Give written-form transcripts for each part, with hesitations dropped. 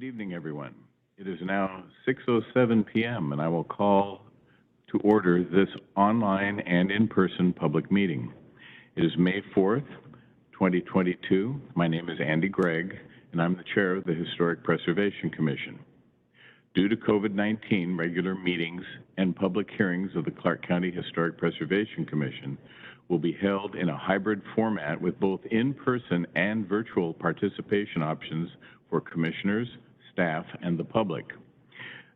Good evening, everyone. It is now 6:07 p.m., and I will call to order this online and in-person public meeting. It is May 4th, 2022. My name is Andy Gregg, and I'm the chair of the Historic Preservation Commission. Due to COVID-19, regular meetings and public hearings of the Clark County Historic Preservation Commission will be held in a hybrid format with both in-person and virtual participation options for commissioners, staff, and the public.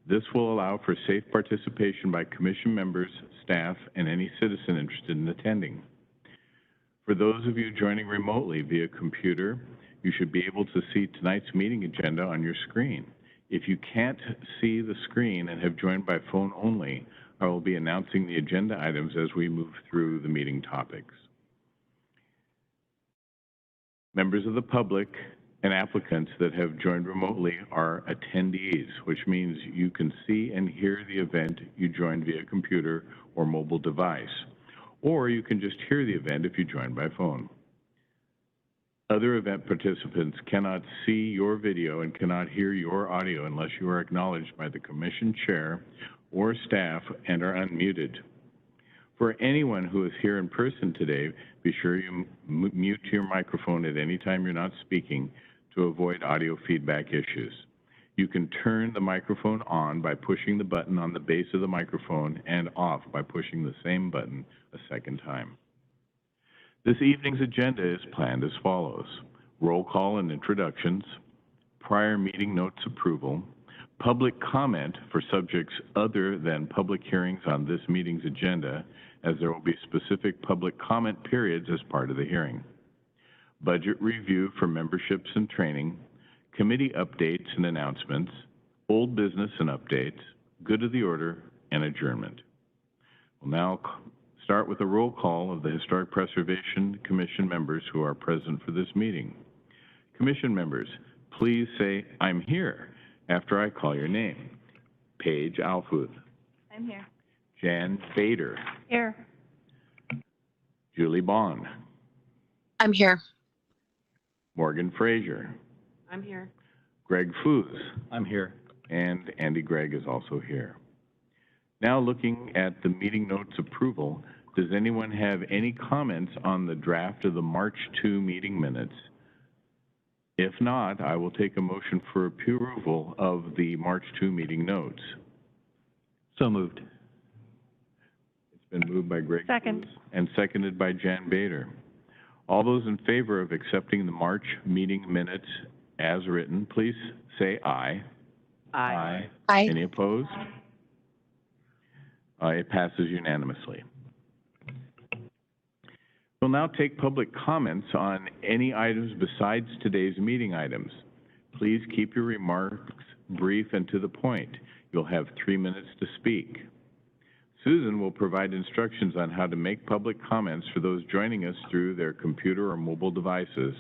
This will allow for safe participation by commission members, staff, and any citizen interested in attending. For those of you joining remotely via computer, you should be able to see tonight's meeting agenda on your screen. If you can't see the screen and have joined by phone only, I will be announcing the agenda items as we move through the meeting topics. Members of the public and applicants that have joined remotely are attendees, which means you can see and hear the event you joined via computer or mobile device, or you can just hear the event if you joined by phone. Other event participants cannot see your video and cannot hear your audio unless you are acknowledged by the commission chair or staff and are unmuted. For anyone who is here in person today, be sure you mute your microphone at any time you're not speaking to avoid audio feedback issues. You can turn the microphone on by pushing the button on the base of the microphone and off by pushing the same button a second time. This evening's agenda is planned as follows: roll call and introductions, prior meeting notes approval, public comment for subjects other than public hearings on this meeting's agenda, as there will be specific public comment periods as part of the hearing, budget review for memberships and training, committee updates and announcements, old business and updates, good of the order, and adjournment. We'll now start with a roll call of the Historic Preservation Commission members who are present for this meeting. Commission members, please say, "I'm here," after I call your name. Paige Alfuth. I'm here. Jan Bader. Here. Julie Bond. I'm here. Morgan Frazier. I'm here. Greg Foos. I'm here. And Andy Gregg is also here. Now looking at the meeting notes approval, does anyone have any comments on the draft of the March 2 meeting minutes? If not, I will take a motion for approval of the March 2 meeting notes. So moved. It's been moved by Greg Second. Foos and seconded by Jan Bader. All those in favor of accepting the March meeting minutes as written, please say aye. Aye. Aye. Any opposed? It passes unanimously. We'll now take public comments on any items besides today's meeting items. Please keep your remarks brief and to the point. You'll have 3 minutes to speak. Susan will provide instructions on how to make public comments for those joining us through their computer or mobile devices,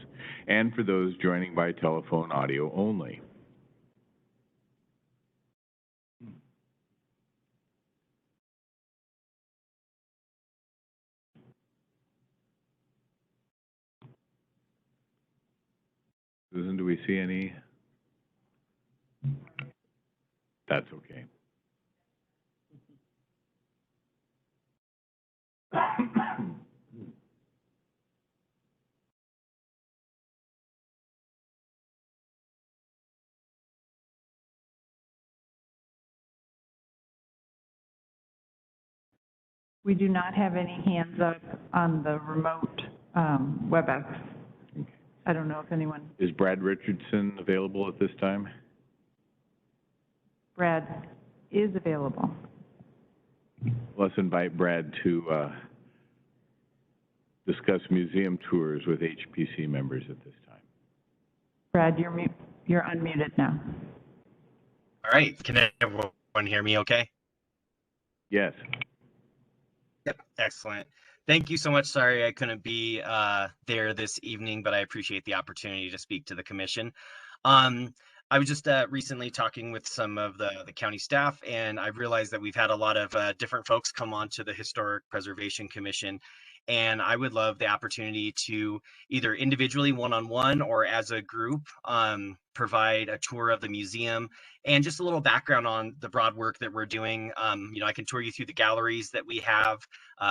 and for those joining by telephone audio only. Susan, do we see any? That's okay. We do not have any hands up on the remote WebEx. Okay. I don't know if anyone, Is Brad Richardson available at this time? Brad is available. Let's invite Brad to discuss museum tours with HPC members at this time. Brad, you're unmuted now. All right, can everyone hear me okay? Yes. Yep, excellent. Thank you so much. Sorry I couldn't be there this evening, but I appreciate the opportunity to speak to the commission. I was just recently talking with some of the county staff, and I realized that we've had a lot of different folks come on to the Historic Preservation Commission. And I would love the opportunity to either individually, one-on-one, or as a group, provide a tour of the museum and just a little background on the broad work that we're doing. I can tour you through the galleries that we have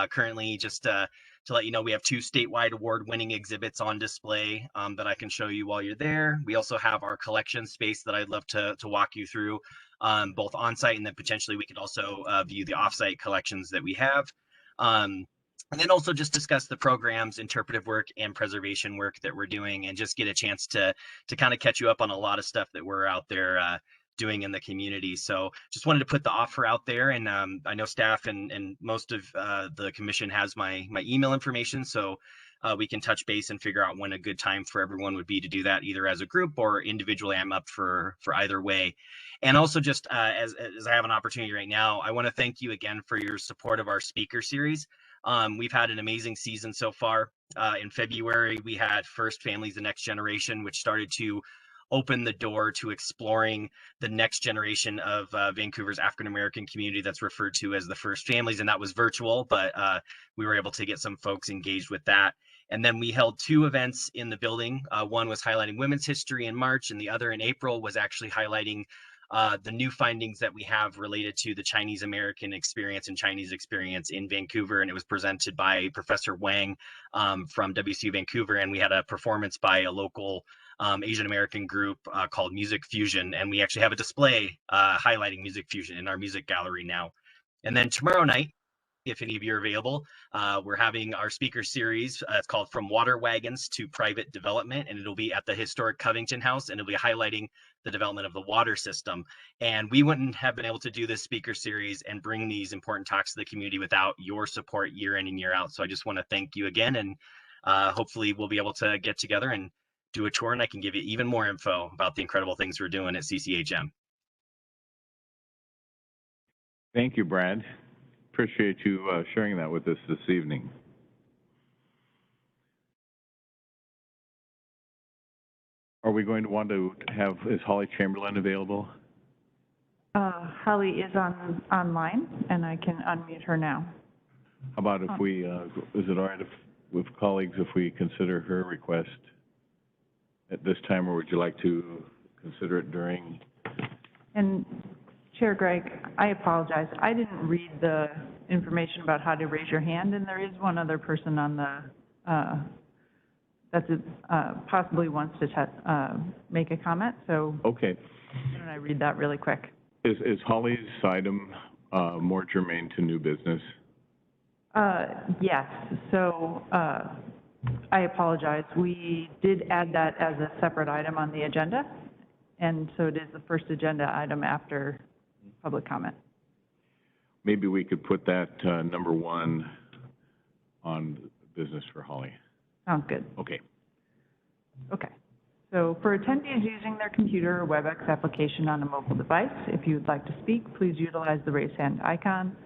currently, just to let you know, we have 2 statewide award-winning exhibits on display that I can show you while you're there. We also have our collection space that I'd love to walk you through, both on-site, and then potentially we could also view the off-site collections that we have. And then also just discuss the programs, interpretive work, and preservation work that we're doing, and just get a chance to kind of catch you up on a lot of stuff that we're out there doing in the community. So just wanted to put the offer out there, and I know staff and most of the commission has my email information, so we can touch base and figure out when a good time for everyone would be to do that, either as a group or individually. I'm up for either way. And also just as I have an opportunity right now, I want to thank you again for your support of our speaker series. We've had an amazing season so far. In February, we had First Families, the Next Generation, which started to open the door to exploring the next generation of Vancouver's African-American community that's referred to as the First Families, and that was virtual, but we were able to get some folks engaged with that. And then we held 2 events in the building. One was highlighting women's history in March, and the other in April was actually highlighting the new findings that we have related to the Chinese American experience and Chinese experience in Vancouver. And it was presented by Professor Wang from WCU Vancouver. And we had a performance by a local Asian American group called Music Fusion. And we actually have a display highlighting Music Fusion in our music gallery now. And then tomorrow night, if any of you are available, we're having our speaker series. It's called From Water Wagons to Private Development, and it'll be at the historic Covington House, and it'll be highlighting the development of the water system. And we wouldn't have been able to do this speaker series and bring these important talks to the community without your support year in and year out. So I just want to thank you again, and hopefully we'll be able to get together and do a tour, and I can give you even more info about the incredible things we're doing at CCHM. Thank you, Brad. Appreciate you sharing that with us this evening. Are we going to want to have, is Holly Chamberlain available? Holly is online, and I can unmute her now. How about if we, is it all right if, with colleagues, if we consider her request at this time, or would you like to consider it during? And Chair Greg, I apologize. I didn't read the information about how to raise your hand, and there is one other person on the that possibly wants to make a comment. So okay, why don't I read that really quick? Is Holly's item more germane to new business? Yes. So I apologize. We did add that as a separate item on the agenda, and so it is the first agenda item after public comment. Maybe we could put that number 1 on business for Holly. Sounds good. Okay. Okay. So for attendees using their computer or WebEx application on a mobile device, if you would like to speak, please utilize the raise hand icon.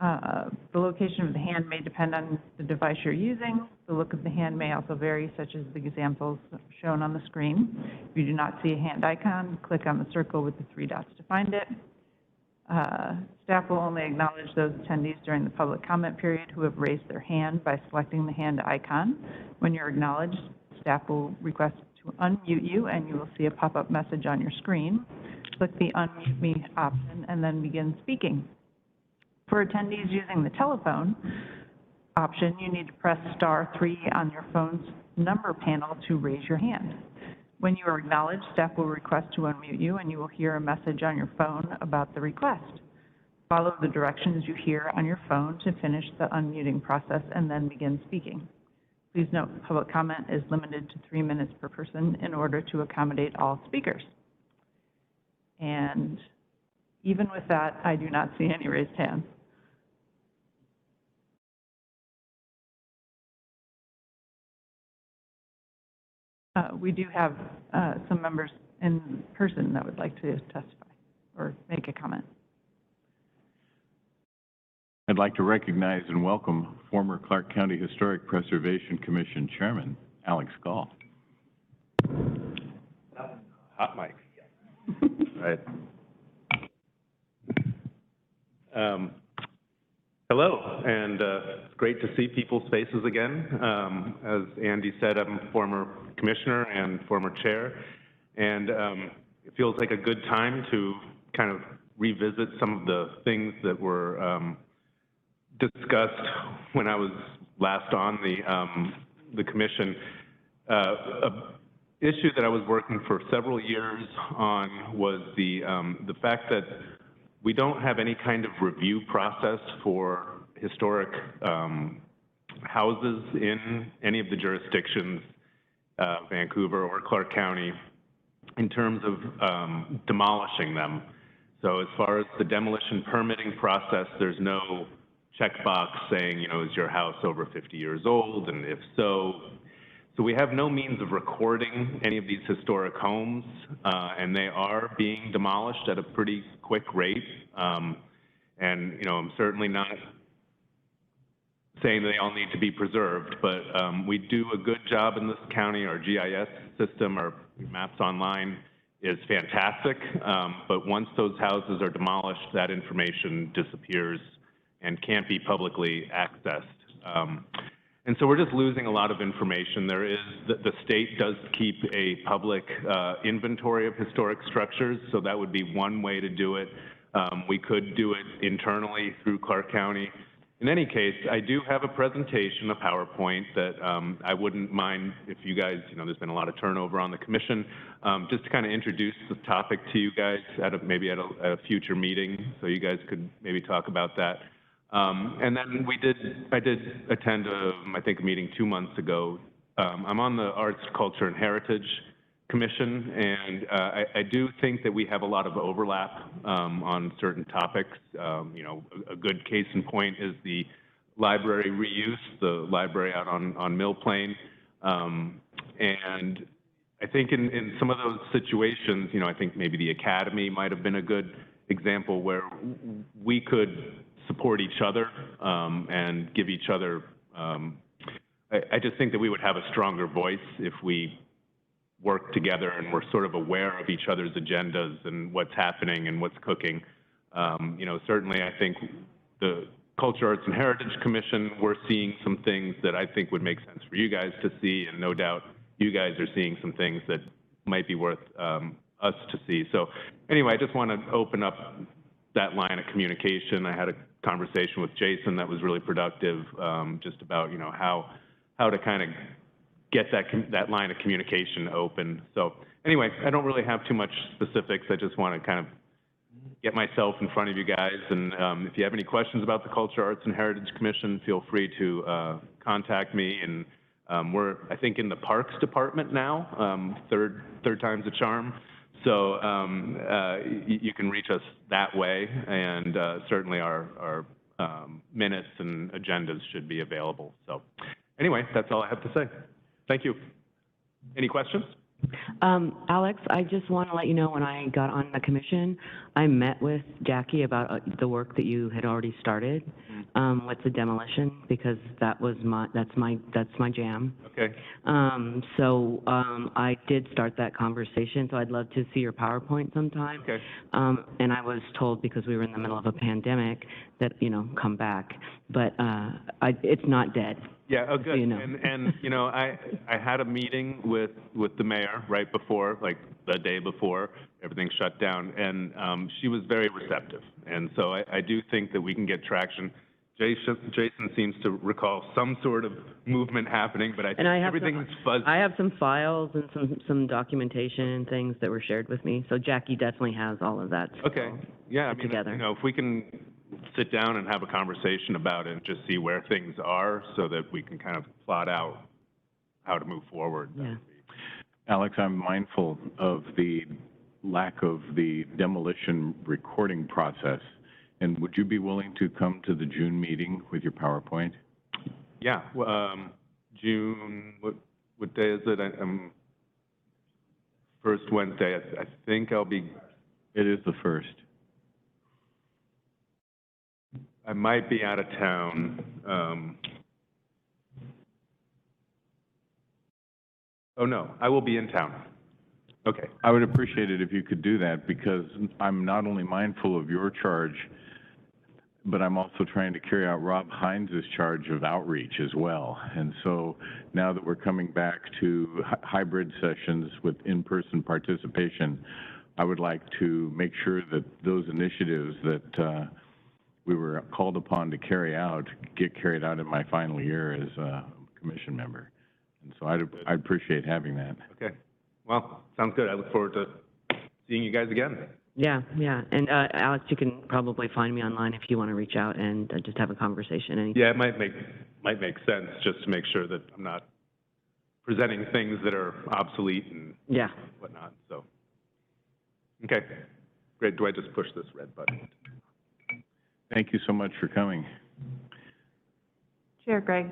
The location of the hand may depend on the device you're using. The look of the hand may also vary, such as the examples shown on the screen. If you do not see a hand icon, click on the circle with the 3 dots to find it. Staff will only acknowledge those attendees during the public comment period who have raised their hand by selecting the hand icon. When you're acknowledged, staff will request to unmute you, and you will see a pop-up message on your screen. Click the Unmute Me option and then begin speaking. For attendees using the telephone option, you need to press *3 on your phone's number panel to raise your hand. When you are acknowledged, staff will request to unmute you, and you will hear a message on your phone about the request. Follow the directions you hear on your phone to finish the unmuting process and then begin speaking. Please note, public comment is limited to 3 minutes per person in order to accommodate all speakers. And even with that, I do not see any raised hands. We do have some members in person that would like to testify or make a comment. I'd like to recognize and welcome former Clark County Historic Preservation Commission Chairman, Alex Gall. Hot mic. Right. Hello, and it's great to see people's faces again. As Andy said, I'm a former commissioner and former chair, and it feels like a good time to kind of revisit some of the things that were discussed when I was last on the commission. Issue that I was working for several years on was the fact that we don't have any kind of review process for historic houses in any of the jurisdictions, Vancouver or Clark County, in terms of demolishing them. So as far as the demolition permitting process, there's no checkbox saying, you know, is your house over 50 years old, and if so. So we have no means of recording any of these historic homes, and they are being demolished at a pretty quick rate. And, you know, I'm certainly not saying they all need to be preserved, but we do a good job in this county. Our GIS system, our Maps Online, is fantastic. But once those houses are demolished, that information disappears and can't be publicly accessed. And so we're just losing a lot of information. There is, the state does keep a public inventory of historic structures, so that would be one way to do it. We could do it internally through Clark County. In any case, I do have a presentation, a PowerPoint, that I wouldn't mind if you guys, you know, there's been a lot of turnover on the commission, just to kind of introduce the topic to you guys maybe at a future meeting, so you guys could maybe talk about that. And then I did attend, I think, a meeting 2 months ago. I'm on the Arts, Culture, and Heritage Commission, and I do think that we have a lot of overlap on certain topics. You know, a good case in point is the library reuse, the library out on Mill Plain. And I think in some of those situations, you know, I think maybe the Academy might have been a good example where we could support each other and give each other, I just think that we would have a stronger voice if we work together and we're sort of aware of each other's agendas and what's happening and what's cooking. You know, certainly I think the Culture, Arts, and Heritage Commission, we're seeing some things that I think would make sense for you guys to see, and no doubt you guys are seeing some things that might be worth us to see. So anyway, I just want to open up that line of communication. I had a conversation with Jason that was really productive, just about, you know, how to kind of get that line of communication open. So anyway, I don't really have too much specifics. I just want to kind of get myself in front of you guys. And if you have any questions about the Culture, Arts, and Heritage Commission, feel free to contact me. And we're, I think, in the Parks Department now, third time's a charm. So you can reach us that way, and certainly our minutes and agendas should be available. So anyway, that's all I have to say. Thank you. Any questions? Alex, I just want to let you know, when I got on the commission, I met with Jackie about the work that you had already started with the demolition, because that's my jam. Okay. So I did start that conversation, so I'd love to see your PowerPoint sometime. Okay. And I was told, because we were in the middle of a pandemic, that, you know, come back. But it's not dead. Yeah, oh, good. So you know. And you know, I had a meeting with the mayor right before, like the day before everything shut down, and she was very receptive. And so I do think that we can get traction. Jason seems to recall some sort of movement happening, but I think everything's fuzzy. I have some files and some documentation and things that were shared with me. So Jackie definitely has all of that. Okay. Yeah, I mean, together. You know, if we can sit down and have a conversation about it and just see where things are, so that we can kind of plot out how to move forward. Yeah. Alex, I'm mindful of the lack of the demolition recording process. And would you be willing to come to the June meeting with your PowerPoint? Yeah. June, what day is it? First Wednesday. I think I'll be. It is the first. I might be out of town. Oh, no, I will be in town. Okay. I would appreciate it if you could do that, because I'm not only mindful of your charge, but I'm also trying to carry out Rob Hines' charge of outreach as well. And so now that we're coming back to hybrid sessions with in-person participation, I would like to make sure that those initiatives that we were called upon to carry out get carried out in my final year as a commission member. And so I'd appreciate having that. Okay. Well, sounds good. I look forward to seeing you guys again. Yeah, yeah. And Alex, you can probably find me online if you want to reach out and just have a conversation. Anytime. Yeah, it might make sense just to make sure that I'm not presenting things that are obsolete and Yeah. whatnot. So, okay, great. Do I just push this red button? Thank you so much for coming. Chair Greg,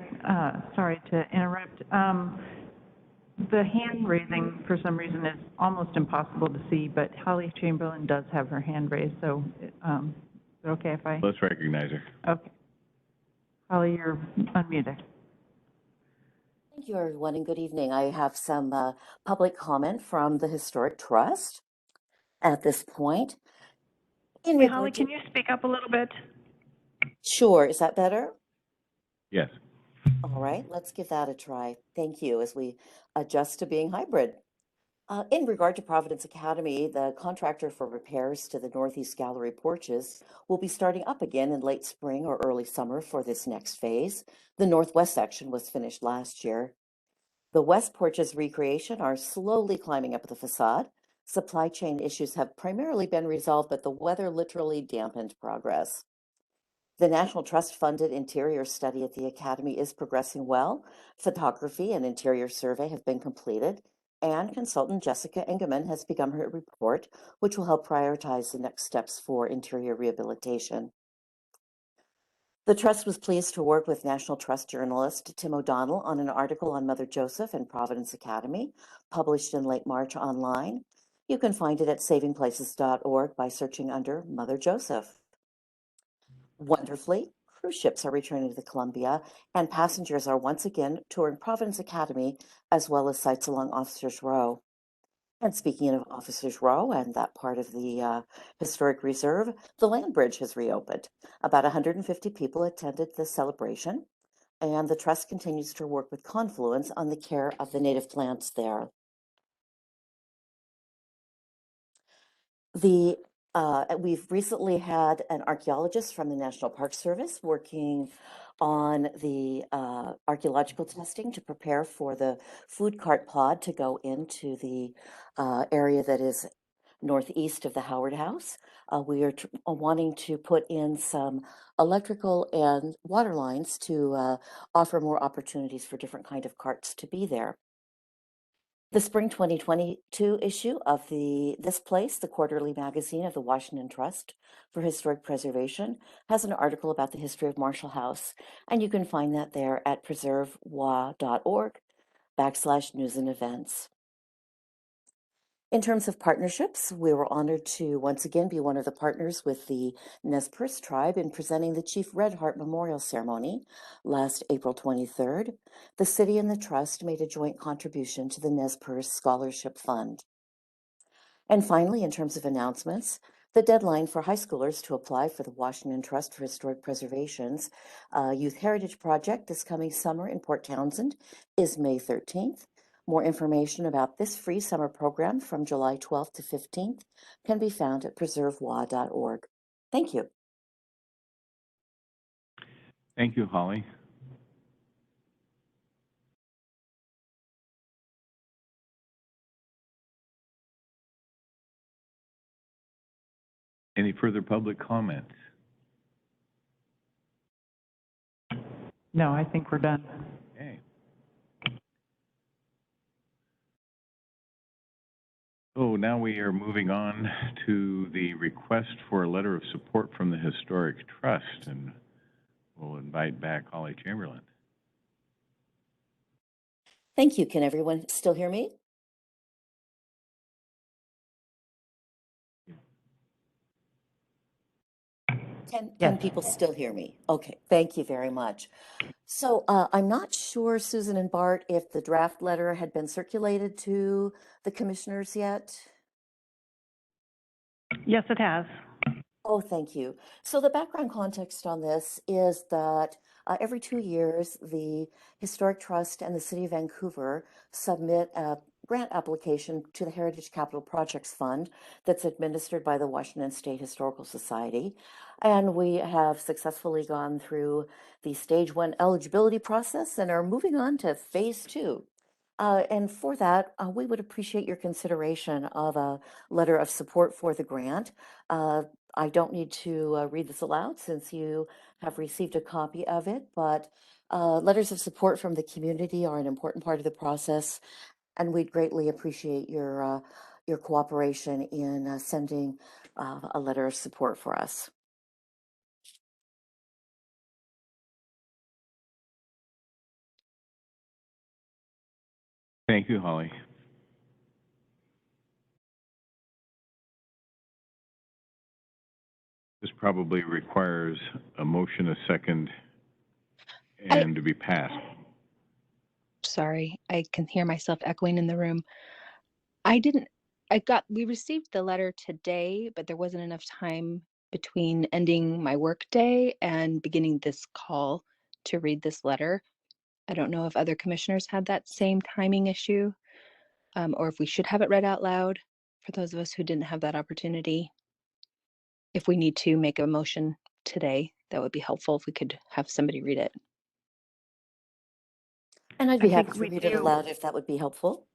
sorry to interrupt. The hand raising, for some reason, is almost impossible to see, but Holly Chamberlain does have her hand raised, so is it okay if I? Let's recognize her. Okay. Holly, you're unmuted. Thank you, everyone, and good evening. I have some public comment from the Historic Trust at this point. In Hey, Holly, regard to, can you speak up a little bit? sure, is that better? Yes. All right, let's give that a try. Thank you, as we adjust to being hybrid. In regard to Providence Academy, the contractor for repairs to the Northeast Gallery porches will be starting up again in late spring or early summer for this next phase. The Northwest section was finished last year. The West porches recreation are slowly climbing up the facade. Supply chain issues have primarily been resolved, but the weather literally dampened progress. The National Trust funded interior study at the Academy is progressing well. Photography and interior survey have been completed, and consultant Jessica Engeman has begun her report, which will help prioritize the next steps for interior rehabilitation. The Trust was pleased to work with National Trust journalist Tim O'Donnell on an article on Mother Joseph and Providence Academy, published in late March online. You can find it at savingplaces.org by searching under Mother Joseph. Wonderfully, cruise ships are returning to the Columbia, and passengers are once again touring Providence Academy as well as sites along Officers Row. And speaking of Officers Row and that part of the historic reserve, the land bridge has reopened. About 150 people attended the celebration, and the Trust continues to work with Confluence on the care of the native plants there. We've recently had an archaeologist from the National Park Service working on the archaeological testing to prepare for the food cart pod to go into the area that is northeast of the Howard House. We are wanting to put in some electrical and water lines to offer more opportunities for different kind of carts to be there. The spring 2022 issue of This Place, the quarterly magazine of the Washington Trust for Historic Preservation, has an article about the history of Marshall House, and you can find that there at preservewa.org/news and events. In terms of partnerships, we were honored to once again be one of the partners with the Nez Perce tribe in presenting the Chief Red Heart Memorial Ceremony last April 23rd. The city and the trust made a joint contribution to the Nez Perce Scholarship Fund. And finally, in terms of announcements, the deadline for high schoolers to apply for the Washington Trust for Historic Preservation's Youth Heritage Project this coming summer in Port Townsend is May 13th. More information about this free summer program from July 12th to 15th can be found at preservewa.org. Thank you. Thank you, Holly. Any further public comments? No, I think we're done. Okay. So now we are moving on to the request for a letter of support from the Historic Trust, and we'll invite back Holly Chamberlain. Thank you. Can everyone still hear me? Can Yes. people still hear me? Okay, thank you very much. So I'm not sure, Susan and Bart, if the draft letter had been circulated to the commissioners yet. Yes, it has. Oh, thank you. So the background context on this is that every 2 years, the Historic Trust and the City of Vancouver submit a grant application to the Heritage Capital Projects Fund that's administered by the Washington State Historical Society. And we have successfully gone through the stage 1 eligibility process and are moving on to phase 2. And for that, we would appreciate your consideration of a letter of support for the grant. I don't need to read this aloud since you have received a copy of it, but letters of support from the community are an important part of the process, and we'd greatly appreciate your cooperation in sending a letter of support for us. Thank you, Holly. This probably requires a motion, a second, and to be passed. Sorry, I can hear myself echoing in the room. We received the letter today, but there wasn't enough time between ending my work day and beginning this call to read this letter. I don't know if other commissioners had that same timing issue, or if we should have it read out loud for those of us who didn't have that opportunity. If we need to make a motion today, that would be helpful if we could have somebody read it. And I'd I be happy think to we read it do. aloud if that would be helpful.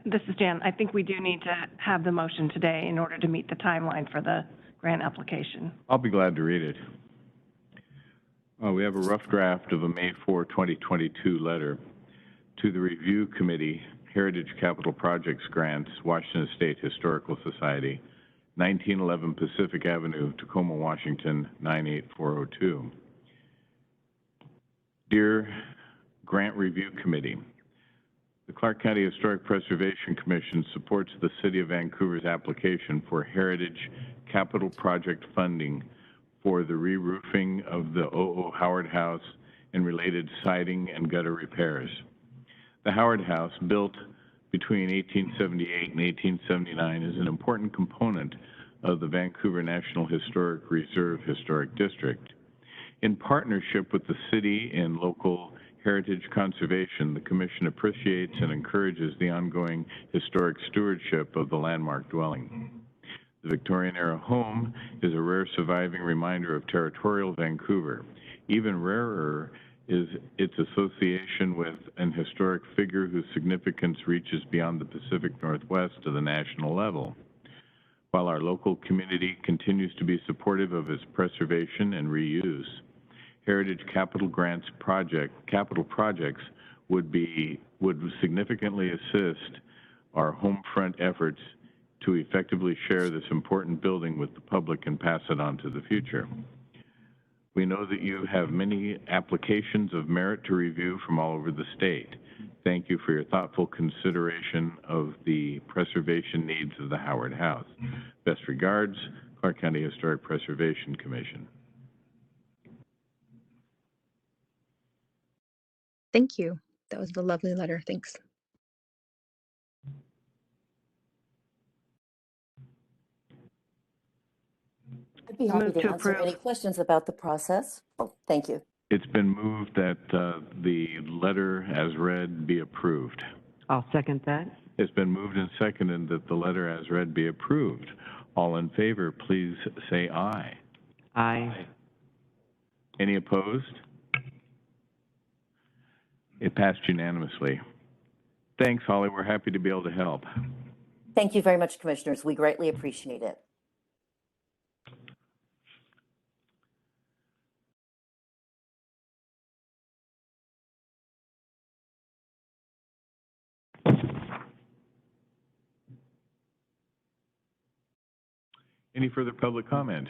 This is Jan. I think we do need to have the motion today in order to meet the timeline for the grant application. I'll be glad to read it. We have a rough draft of a May 4, 2022 letter to the Review Committee, Heritage Capital Projects Grants, Washington State Historical Society, 1911 Pacific Avenue, Tacoma, Washington, 98402. Dear Grant Review Committee, the Clark County Historic Preservation Commission supports the City of Vancouver's application for Heritage Capital Project funding for the re-roofing of the O.O. Howard House and related siding and gutter repairs. The Howard House, built between 1878 and 1879, is an important component of the Vancouver National Historic Reserve Historic District. In partnership with the city and local heritage conservation, the Commission appreciates and encourages the ongoing historic stewardship of the landmark dwelling. The Victorian-era home is a rare surviving reminder of territorial Vancouver. Even rarer is its association with an historic figure whose significance reaches beyond the Pacific Northwest to the national level. While our local community continues to be supportive of its preservation and reuse, Heritage Capital Grants capital projects would significantly assist our home front efforts to effectively share this important building with the public and pass it on to the future. We know that you have many applications of merit to review from all over the state. Thank you for your thoughtful consideration of the preservation needs of the Howard House. Best regards, Clark County Historic Preservation Commission. Thank you. That was a lovely letter. Thanks. I'd be happy Move to to answer approve. any questions about the process. Oh, thank you. It's been moved that the letter as read be approved. I'll second that. It's been moved and seconded that the letter as read be approved. All in favor, please say aye. Aye. Any opposed? It passed unanimously. Thanks, Holly. We're happy to be able to help. Thank you very much, Commissioners. We greatly appreciate it. Any further public comment?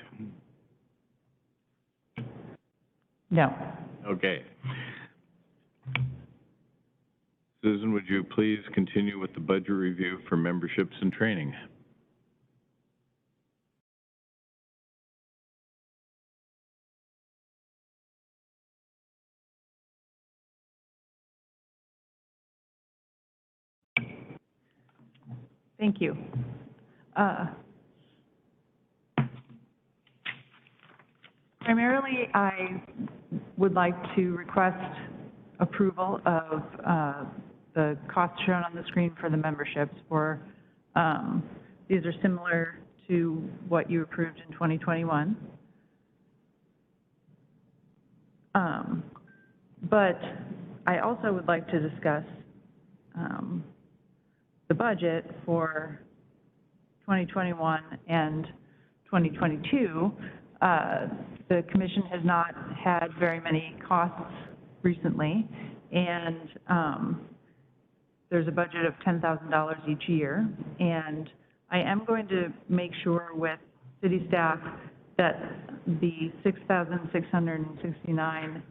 No. Okay. Susan, would you please continue with the budget review for memberships and training? Thank you. Primarily, I would like to request approval of the costs shown on the screen for the memberships for, these are similar to what you approved in 2021. But I also would like to discuss the budget for 2021 and 2022. The commission has not had very many costs recently, and there's a budget of $10,000 each year. And I am going to make sure with city staff that the $6,669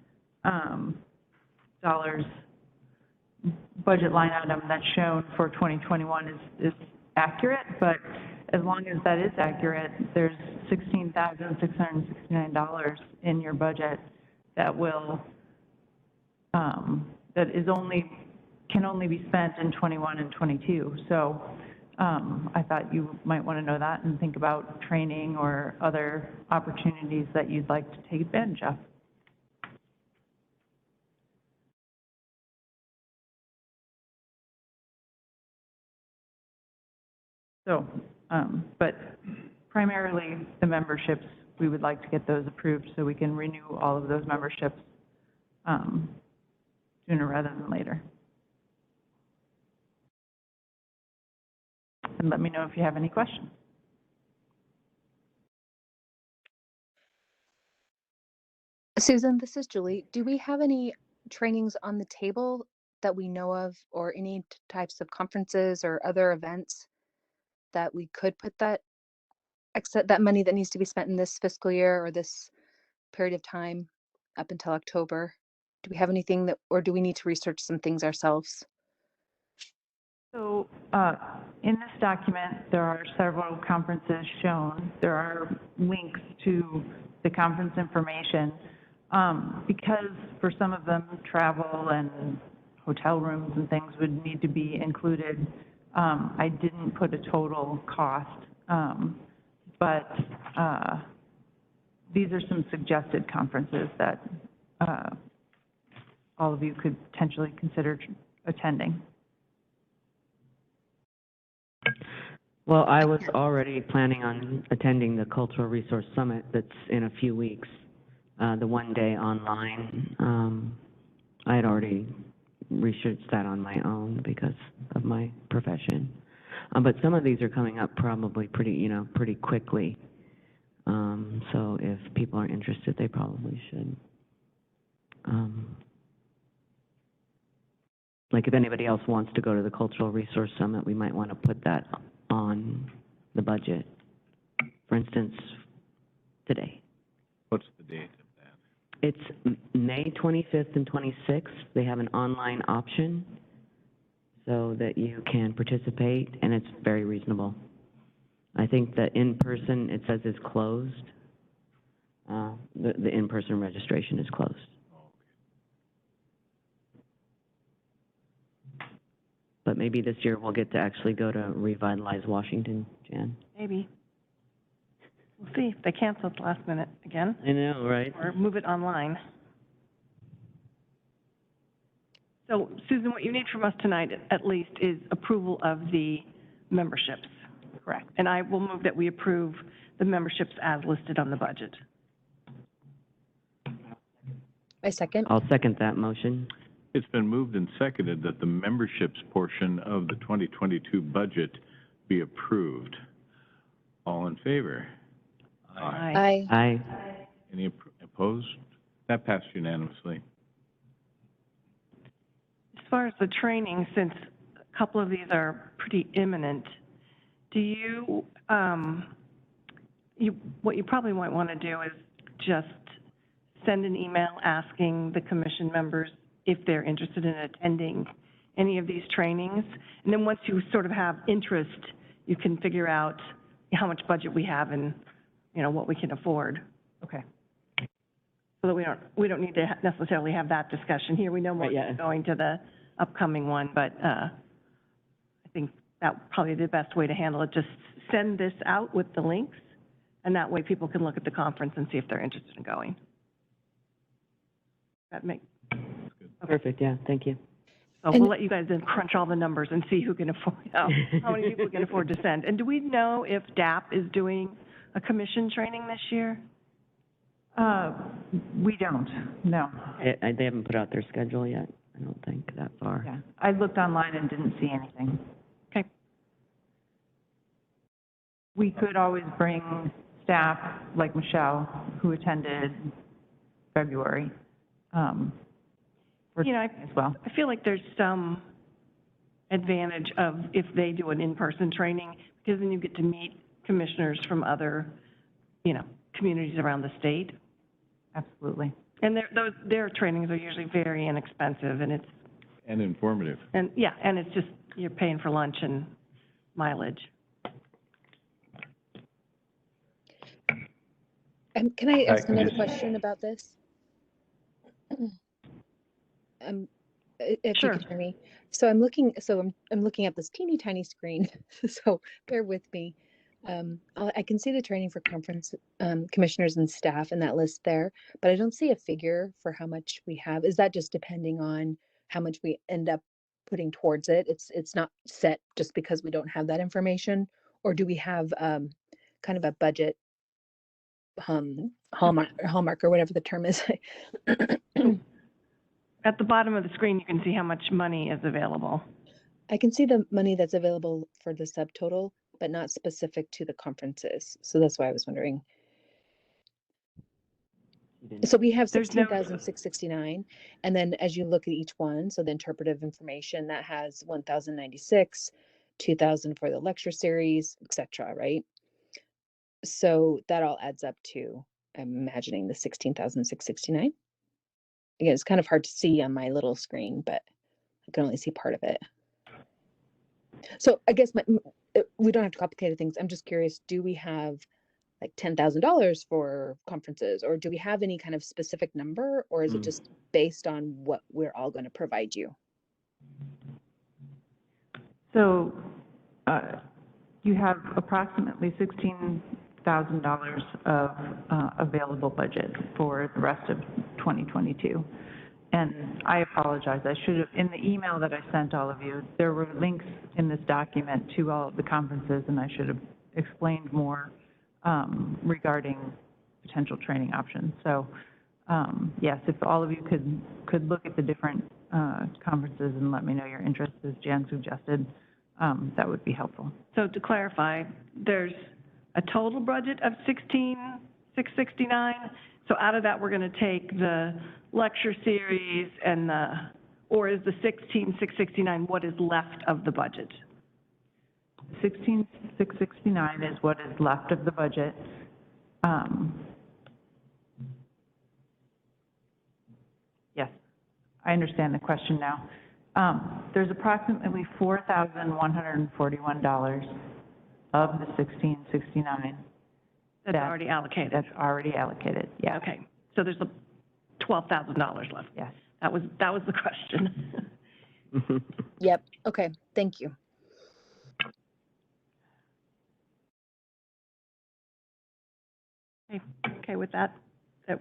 budget line item that's shown for 2021 is accurate, but as long as that is accurate, there's $16,669 in your budget that will, that is can only be spent in 21 and 22. So I thought you might want to know that and think about training or other opportunities that you'd like to take advantage of. So, but primarily the memberships, we would like to get those approved so we can renew all of those memberships sooner rather than later. And let me know if you have any questions. Susan, this is Julie. Do we have any trainings on the table that we know of, or any types of conferences or other events that we could put that money that needs to be spent in this fiscal year or this period of time up until October? Do we have anything that, or do we need to research some things ourselves? So in this document, there are several conferences shown. There are links to the conference information. Because for some of them, travel and hotel rooms and things would need to be included, I didn't put a total cost, but these are some suggested conferences that all of you could potentially consider attending. Well, I was already planning on attending the Cultural Resource Summit that's in a few weeks, the one day online. I had already researched that on my own because of my profession. But some of these are coming up probably pretty quickly. So if people are interested, they probably should. Like if anybody else wants to go to the Cultural Resource Summit, we might want to put that on the budget. For instance, today. What's the date of that? It's May 25th and 26th. They have an online option so that you can participate, and it's very reasonable. I think the in-person, it says, is closed. The in-person registration is closed. But maybe this year we'll get to actually go to Revitalize Washington, Jan. Maybe. We'll see if they cancel at the last minute again. I know, right? Or move it online. So, Susan, what you need from us tonight, at least, is approval of the memberships. Correct. And I will move that we approve the memberships as listed on the budget. I second. I'll second that motion. It's been moved and seconded that the memberships portion of the 2022 budget be approved. All in favor? Aye. Aye. Any opposed? That passed unanimously. As far as the training, since a couple of these are pretty imminent, do you, what you probably might want to do is just send an email asking the commission members if they're interested in attending any of these trainings. And then once you sort of have interest, you can figure out how much budget we have and, what we can afford. Okay. So that we don't need to necessarily have that discussion here. We know more going to the upcoming one, but I think That would probably be the best way to handle it. Just send this out with the links, and that way people can look at the conference and see if they're interested in going. That make, Perfect, yeah, thank you. so we'll let you guys then crunch all the numbers and see who can afford, how many people can afford to send. And do we know if DAP is doing a commission training this year? We don't, no. They haven't put out their schedule yet, I don't think, that far. Yeah, I looked online and didn't see anything. Okay. We could always bring staff like Michelle, who attended February, You know, as well. I feel like there's some advantage of if they do an in-person training, because then you get to meet commissioners from other, you know, communities around the state. Absolutely. And their trainings are usually very inexpensive, and And informative. and it's just, you're paying for lunch and mileage. Can I ask can another you- question about this? If Sure. you can hear me. So I'm looking at this teeny tiny screen, so bear with me. I can see the training for conference commissioners and staff in that list there, but I don't see a figure for how much we have. Is that just depending on how much we end up putting towards it? It's not set just because we don't have that information, or do we have kind of a budget hallmark or whatever the term is? At the bottom of the screen, you can see how much money is available. I can see the money that's available for the subtotal, but not specific to the conferences. So that's why I was wondering. So we have There's no- 16,669, and then as you look at each one, so the interpretive information that has 1,096, 2,000 for the lecture series, etc. Right? So that all adds up to, I'm imagining, the 16,669. Again, it's kind of hard to see on my little screen, but I can only see part of it. So I guess we don't have to complicate things. I'm just curious, do we have like $10,000 for conferences, or do we have any kind of specific number, or is it just based on what we're all going to provide you? So you have approximately $16,000 of available budget for the rest of 2022. And I apologize, I should have, in the email that I sent all of you, there were links in this document to all of the conferences, and I should have explained more regarding potential training options. So yes, if all of you could look at the different conferences and let me know your interest, as Jan suggested, that would be helpful. So to clarify, there's a total budget of 16,669. So out of that, we're going to take the lecture series and or is the 16,669 what is left of the budget? 16,669 is what is left of the budget. Yes, I understand the question now. There's approximately $4,141 of the 1669 That's already allocated. that's already allocated. Yeah. Okay, so there's $12,000 left. Yes. That was the question. Yep. Okay. Thank you. Okay, with that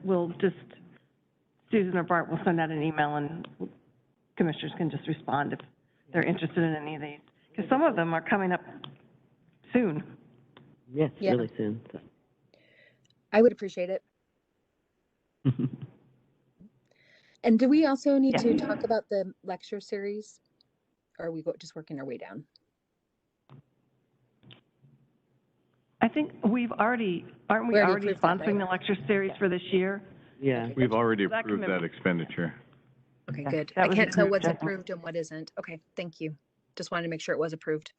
we'll just, Susan or Bart will send out an email and commissioners can just respond if they're interested in any of these. Because some of them are coming up soon. Yes, Yeah. really soon. So. I would appreciate it. And do we also need to talk about the lecture series? Or are we just working our way down? I think aren't we already approved that, sponsoring right? the lecture series for this year? Yeah. We've already That approved that commitment. expenditure. Okay, Yeah, good. that I was can't tell approved, what's I think. approved and what isn't. Okay, thank you. Just wanted to make sure it was approved.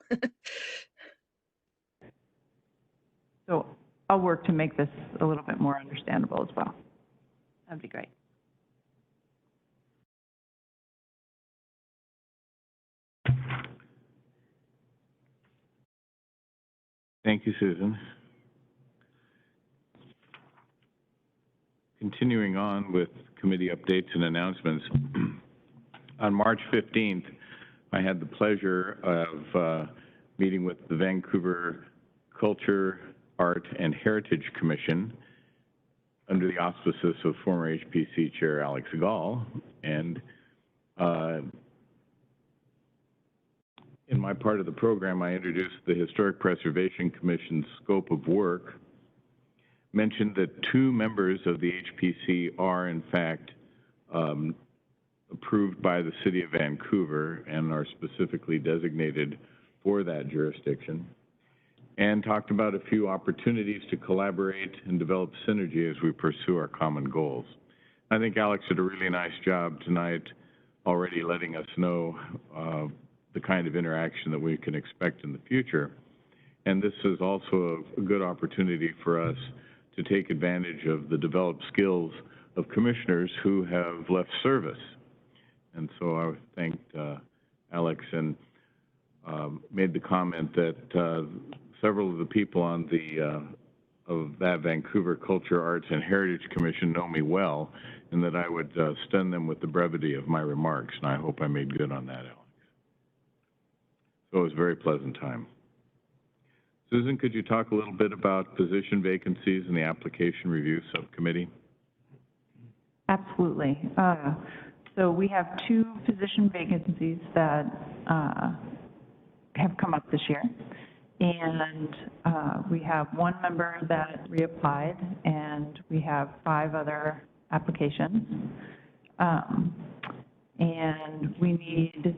So I'll work to make this a little bit more understandable as well. That'd be great. Thank you, Susan. Continuing on with committee updates and announcements. On March 15th, I had the pleasure of meeting with the Vancouver Culture, Art, and Heritage Commission under the auspices of former HPC Chair Alex Gall. And in my part of the program, I introduced the Historic Preservation Commission's scope of work, mentioned that 2 members of the HPC are, in fact, approved by the City of Vancouver and are specifically designated for that jurisdiction, and talked about a few opportunities to collaborate and develop synergy as we pursue our common goals. I think Alex did a really nice job tonight already letting us know the kind of interaction that we can expect in the future. And this is also a good opportunity for us to take advantage of the developed skills of commissioners who have left service. And so I thanked Alex and made the comment that several of the people on the of that Vancouver Culture, Arts, and Heritage Commission know me well, and that I would stun them with the brevity of my remarks, and I hope I made good on that, Alex. So it was a very pleasant time. Susan, could you talk a little bit about position vacancies in the application review subcommittee? Absolutely. So we have 2 position vacancies that have come up this year. And we have 1 member that reapplied, and we have 5 other applications. And we need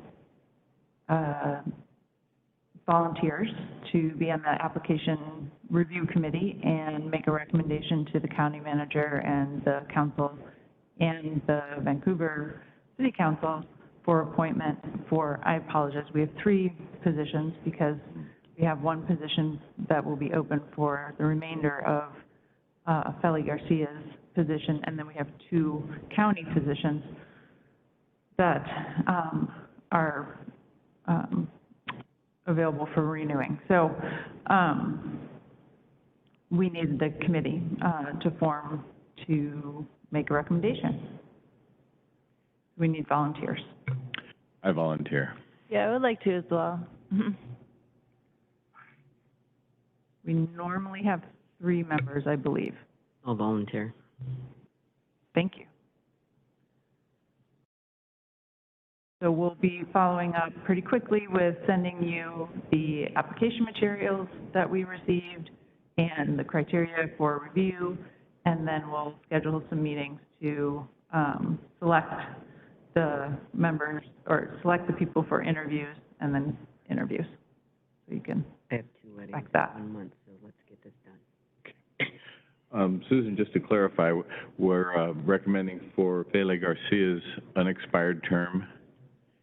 volunteers to be on the application review committee and make a recommendation to the county manager and the council and the Vancouver City Council for appointment for, I apologize, we have 3 positions because we have 1 position that will be open for the remainder of Feli Garcia's position, and then we have 2 county positions that are available for renewing. So we need the committee to form to make a recommendation. We need volunteers. I volunteer. Yeah, I would like to as well. We normally have 3 members, I believe. I'll volunteer. Thank you. So we'll be following up pretty quickly with sending you the application materials that we received and the criteria for review, and then we'll schedule some meetings to select the members, or select the people for interviews, and then interviews. So you can I have 2 weddings like that. in 1 month, so let's get this done. Susan, just to clarify, we're recommending for Feli Garcia's unexpired term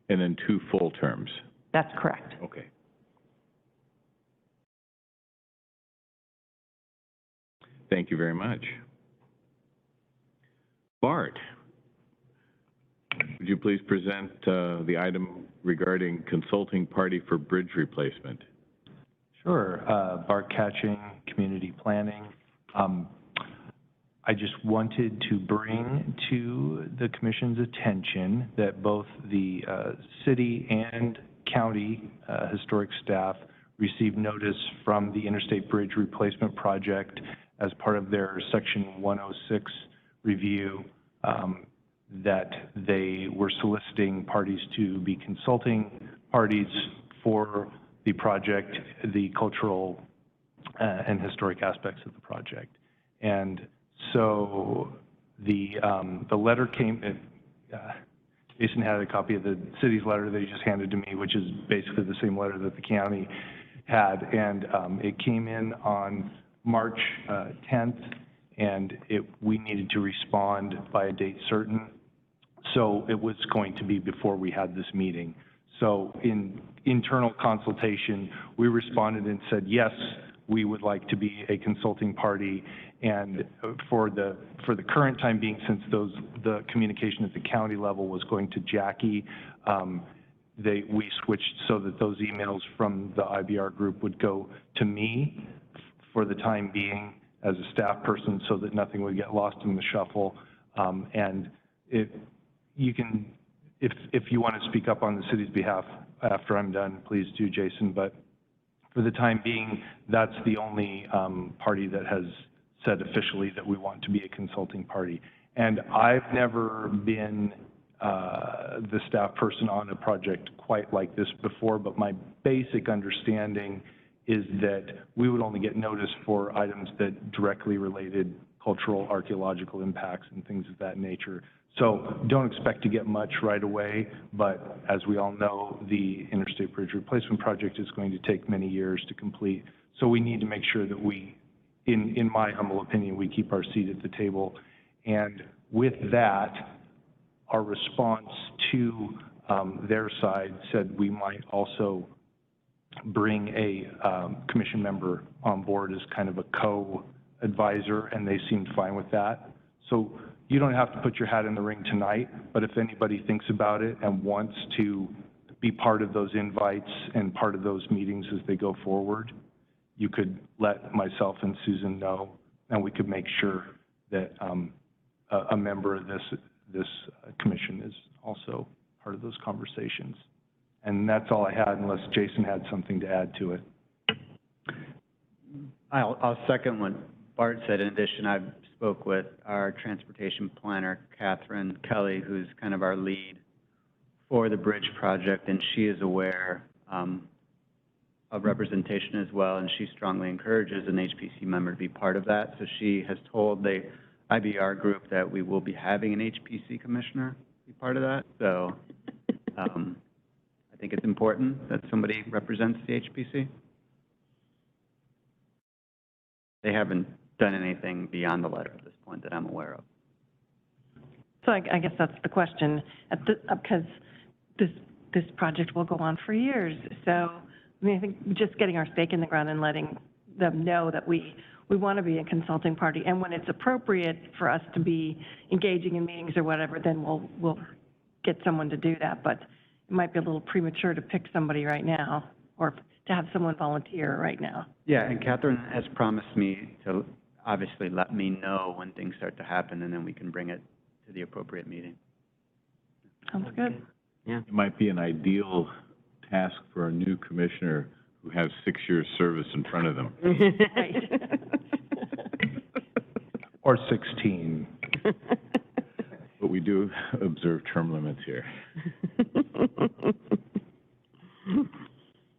and then 2 full terms. That's correct. Okay. Thank you very much. Bart, would you please present the item regarding consulting party for bridge replacement? Sure. Bart Catching, Community Planning. I just wanted to bring to the Commission's attention that both the city and county historic staff received notice from the Interstate Bridge Replacement Project as part of their Section 106 review that they were soliciting parties to be consulting parties for the project, the cultural and historic aspects of the project. And so the letter came, Jason had a copy of the city's letter that he just handed to me, which is basically the same letter that the county had. And it came in on March 10th, and we needed to respond by a date certain. So it was going to be before we had this meeting. So in internal consultation, we responded and said, yes, we would like to be a consulting party. And for the current time being, since the communication at the county level was going to Jackie, we switched so that those emails from the IBR group would go to me for the time being as a staff person, so that nothing would get lost in the shuffle. And if you want to speak up on the city's behalf after I'm done, please do, Jason. But for the time being, that's the only party that has said officially that we want to be a consulting party. And I've never been the staff person on a project quite like this before, but my basic understanding is that we would only get notice for items that directly related cultural, archaeological impacts and things of that nature. So don't expect to get much right away, but as we all know, the Interstate Bridge Replacement Project is going to take many years to complete. So we need to make sure that we, in my humble opinion, we keep our seat at the table. And with that, our response to their side said we might also bring a commission member on board as kind of a co-advisor, and they seemed fine with that. So you don't have to put your hat in the ring tonight, but if anybody thinks about it and wants to be part of those invites and part of those meetings as they go forward, you could let myself and Susan know, and we could make sure that a member of this commission is also part of those conversations. And that's all I had, unless Jason had something to add to it. I'll second what Bart said. In addition, I spoke with our transportation planner, Catherine Kelly, who's kind of our lead for the bridge project, and she is aware of representation as well, and she strongly encourages an HPC member to be part of that. So she has told the IBR group that we will be having an HPC commissioner be part of that. So I think it's important that somebody represents the HPC. They haven't done anything beyond the letter at this point that I'm aware of. So I guess that's the question, because this project will go on for years. So, I mean, I think just getting our stake in the ground and letting them know that we want to be a consulting party, and when it's appropriate for us to be engaging in meetings or whatever, then we'll get someone to do that. But it might be a little premature to pick somebody right now, or to have someone volunteer right now. Yeah, and Catherine has promised me to obviously let me know when things start to happen, and then we can bring it to the appropriate meeting. Sounds good. Yeah. It might be an ideal task for a new commissioner who has 6 years service in front of them. Right. Or 16. But we do observe term limits here.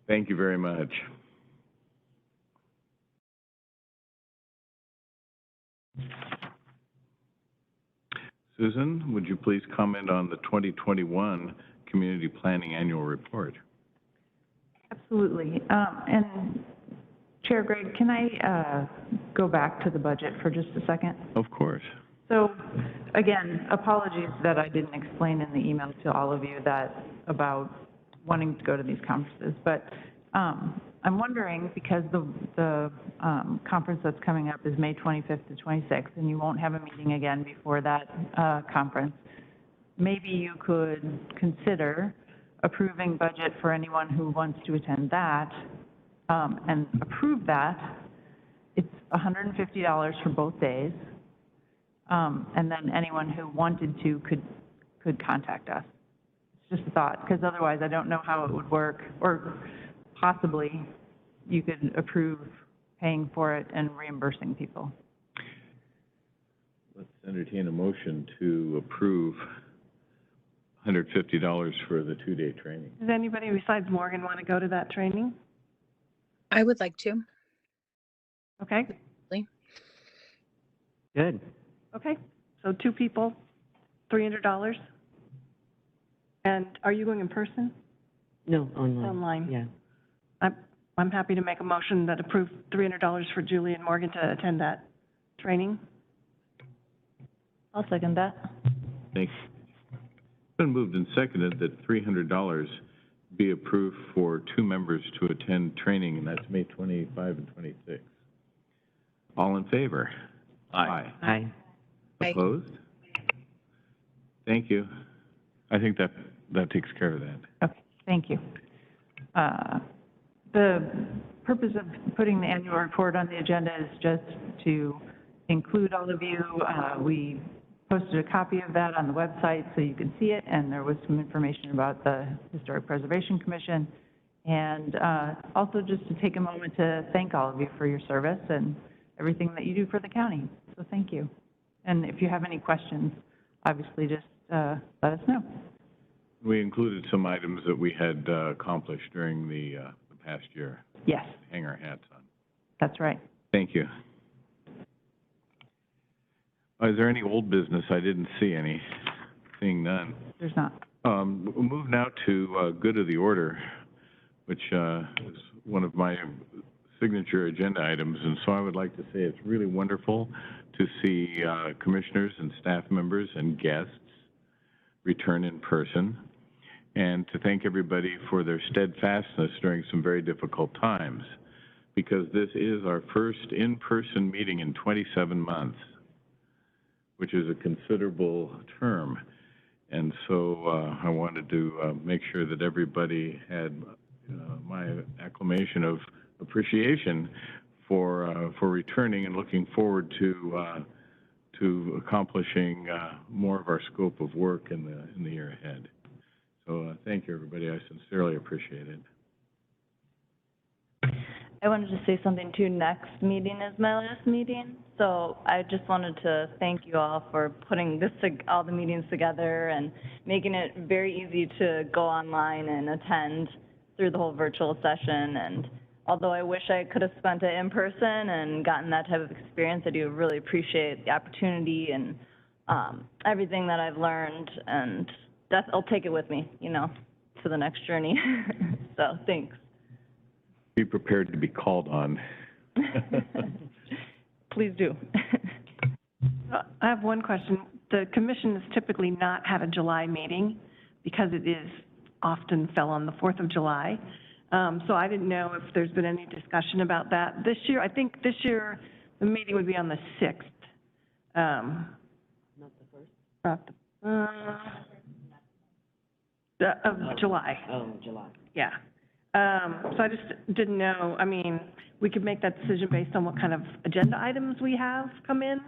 Thank you very much. Susan, would you please comment on the 2021 Community Planning Annual Report? Absolutely. And Chair Greg, can I go back to the budget for just a second? Of course. So, again, apologies that I didn't explain in the email to all of you that about wanting to go to these conferences, but I'm wondering, because the conference that's coming up is May 25th to 26th, and you won't have a meeting again before that conference, maybe you could consider approving budget for anyone who wants to attend that, and approve that. It's $150 for both days, and then anyone who wanted to could contact us. It's just a thought, because otherwise I don't know how it would work, or possibly you could approve paying for it and reimbursing people. Let's entertain a motion to approve $150 for the 2-day training. Does anybody besides Morgan want to go to that training? I would like to. Okay. Good. Okay. So 2 people, $300. And are you going in person? No, online. Online. Yeah. I'm happy to make a motion that approves $300 for Julie and Morgan to attend that training. I'll second that. Thanks. It's been moved and seconded that $300 be approved for 2 members to attend training, and that's May 25 and 26. All in favor? Aye. Aye. Aye. Opposed? Thank you. I think that takes care of that. Okay, thank you. The purpose of putting the annual report on the agenda is just to include all of you. We posted a copy of that on the website so you could see it, and there was some information about the Historic Preservation Commission And also just to take a moment to thank all of you for your service and everything that you do for the county. So thank you. And if you have any questions, obviously just let us know. We included some items that we had accomplished during the past year. Yes, Hang our hats on. that's right. Thank you. Is there any old business? I didn't see any. Seeing none. There's not. We'll move now to good of the order, which is one of my signature agenda items. And so I would like to say it's really wonderful to see commissioners and staff members and guests return in person, and to thank everybody for their steadfastness during some very difficult times, because this is our first in-person meeting in 27 months, which is a considerable term. And so I wanted to make sure that everybody had my acclamation of appreciation for returning and looking forward to accomplishing more of our scope of work in the year ahead. So thank you, everybody. I sincerely appreciate it. I wanted to say something too. Next meeting is my last meeting, so I just wanted to thank you all for putting all the meetings together and making it very easy to go online and attend through the whole virtual session. And although I wish I could have spent it in person and gotten that type of experience, I do really appreciate the opportunity and everything that I've learned, and I'll take it with me, to the next journey. So thanks. Be prepared to be called on. Please do. I have one question. The commission has typically not had a July meeting because it is often fell on the 4th of July. So I didn't know if there's been any discussion about that. This year, I think this year, the meeting would be on the 6th. Not the 1st? Of July. Oh, July. Yeah. So I just didn't know, we could make that decision based on what kind of agenda items we have come in.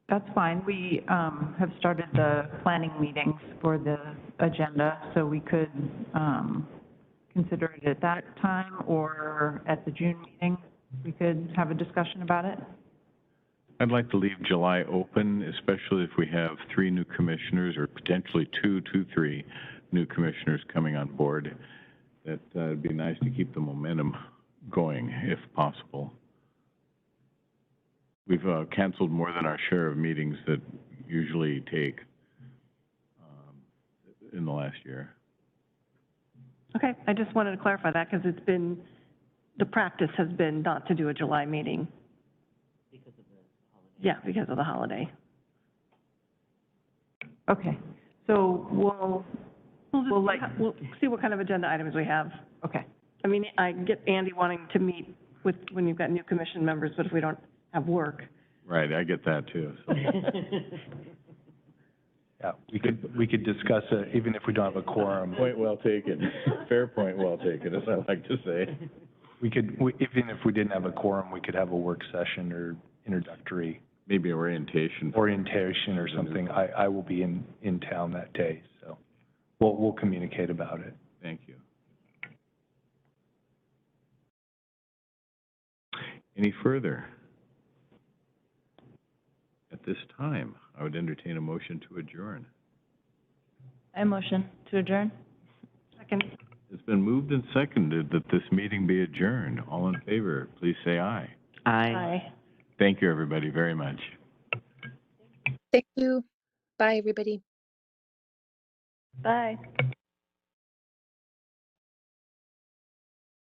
That's fine. We have started the planning meetings for the agenda, so we could consider it at that time, or at the June meeting, we could have a discussion about it. I'd like to leave July open, especially if we have 3 new commissioners, or potentially 3 new commissioners coming on board. That it'd be nice to keep the momentum going, if possible. We've canceled more than our share of meetings that usually take in the last year. Okay, I just wanted to clarify that because the practice has been not to do a July meeting. Because of the holiday. Yeah, because of the holiday. Okay, so we'll see what kind of agenda items we have. okay. I get Andy wanting to meet when you've got new commission members, but if we don't have work. Right, I get that too. So. Yeah, we could discuss it even if we don't have a quorum. Point well taken. Fair point well taken, as I like to say. Even if we didn't have a quorum, we could have a work session or introductory. Maybe orientation. Orientation or something. I will be in town that day, so we'll communicate about it. Thank you. Any further? At this time, I would entertain a motion to adjourn. I motion to adjourn. Second. It's been moved and seconded that this meeting be adjourned. All in favor, please say aye. Aye. Thank you, everybody, very much. Thank you. Bye, everybody. Bye.